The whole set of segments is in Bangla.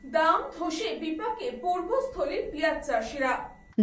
দাম ধসে বিপাকে পূর্বস্থলীর পেঁয়াজ চাষিরা।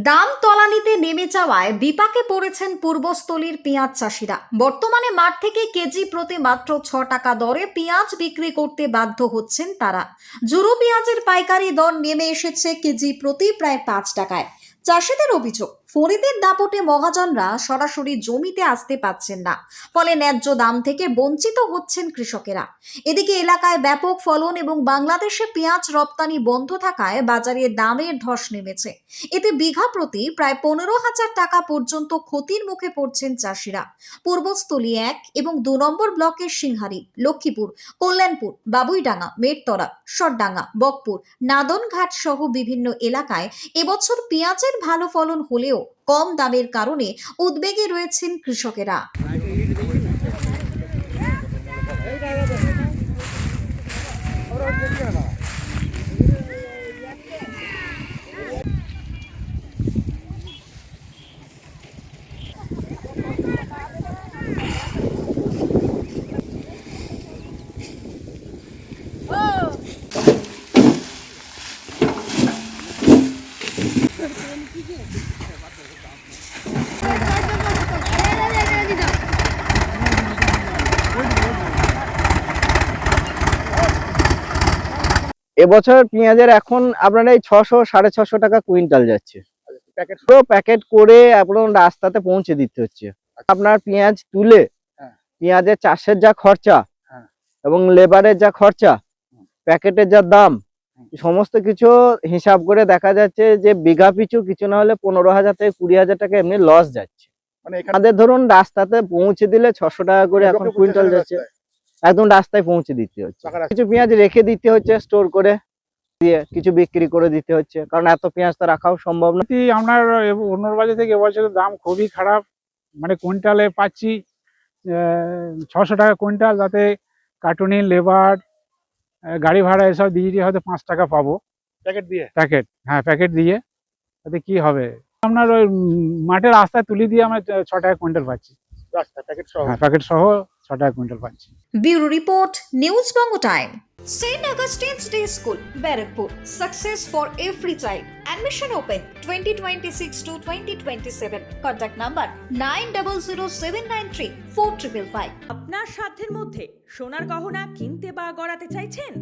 দাম তলানিতে নেমে যাওয়ায় বিপাকে পড়েছেন পূর্বস্থলীর পেঁয়াজ চাষিরা। বর্তমানে মাঠ থেকে কেজি প্রতি মাত্র 6 টাকা দরে পেঁয়াজ বিক্রি করতে বাধ্য হচ্ছেন তারা। জুরু পেঁয়াজের পাইকারি দর নেমে এসেছে কেজি প্রতি প্রায় 5 টাকায়। চাষিদের অভিযোগ, ফরিদের দাপটে মহাজনরা সরাসরি জমিতে আসতে পারছেন না, ফলে ন্যায্য দাম থেকে বঞ্চিত হচ্ছেন কৃষকেরা। এদিকে এলাকায় ব্যাপক ফলন এবং বাংলাদেশে পেঁয়াজ রপ্তানি বন্ধ থাকায় বাজারে দামের ধস নেমেছে। এতে বিঘা প্রতি প্রায় 15,000 টাকা পর্যন্ত ক্ষতির মুখে পড়ছেন চাষিরা। পূর্বস্থলী 1 এবং 2 নম্বর ব্লকের সিংহারি, লক্ষ্মীপুর, কল্যাণপুর, বাবুইডাঙ্গা, মেটতলা, সরডাঙ্গা, বকপুর, নাদনঘাট সহ বিভিন্ন এলাকায় এবছর পেঁয়াজের ভালো ফলন হলেও কম দামের কারণে উদ্বেগে রয়েছেন কৃষকেরা। এবছর পেঁয়াজের এখন আপনার এই 600-650 টাকা কুইন্টাল যাচ্ছে। প্যাকেট করে আপনার রাস্তাতে পৌঁছে দিতে হচ্ছে। আপনার পেঁয়াজ তুলে পেঁয়াজের চাষের যা খরচা এবং লেবারের যা খরচা, প্যাকেটের যা দাম, সমস্ত কিছু হিসাব করে দেখা যাচ্ছে যে বিঘা পিছু কিছু না হলে 15,000 থেকে 20,000 টাকা এমনি লস যাচ্ছে। মানে আমাদের ধরুন রাস্তাতে পৌঁছে দিলে 600 টাকা করে এখন কুইন্টাল যাচ্ছে, একদম রাস্তায় পৌঁছে দিতে হচ্ছে। কিছু পেঁয়াজ রেখে দিতে হচ্ছে স্টোর করে, দিয়ে কিছু বিক্রি করে দিতে হচ্ছে, কারণ এত পেঁয়াজ তো রাখাও সম্ভব না। আপনার অন্য বাজার থেকে এবছরের দাম খুবই খারাপ। মানে কুইন্টালে পাচ্ছি 600 টাকা কুইন্টাল, তাতে কার্টুনি, লেবার, গাড়ি ভাড়া এসব দিয়ে হয়তো 5 টাকা পাবো প্যাকেট দিয়ে। তাতে কি হবে, আপনার ওই মাঠের রাস্তায় তুলি দিয়ে আমরা 6 টাকা কুইন্টাল পাচ্ছি, প্যাকেট সহ 6 টাকা কুইন্টাল পাচ্ছি। Bureau Report, News Bongo Time. St. Augustine's Day School, Barrackpur. Success for every child. Admission open 2026 to 2027. Contact number 9007934555. আপনার সাধ্যের মধ্যে সোনার গহনা কিনতে বা গড়াতে চাইছেন?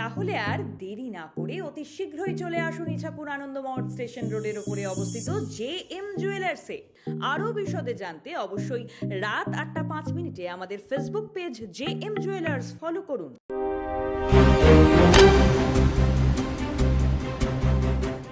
তাহলে আর দেরি না করে অতি শীঘ্রই চলে আসুন ইছাপুর আনন্দমঠ স্টেশন রোডের উপরে অবস্থিত JM জুয়েলার্সে। আরও বিশদে জানতে অবশ্যই রাত 8টা 5 মিনিটে আমাদের Facebook page JM jewellers follow করুন।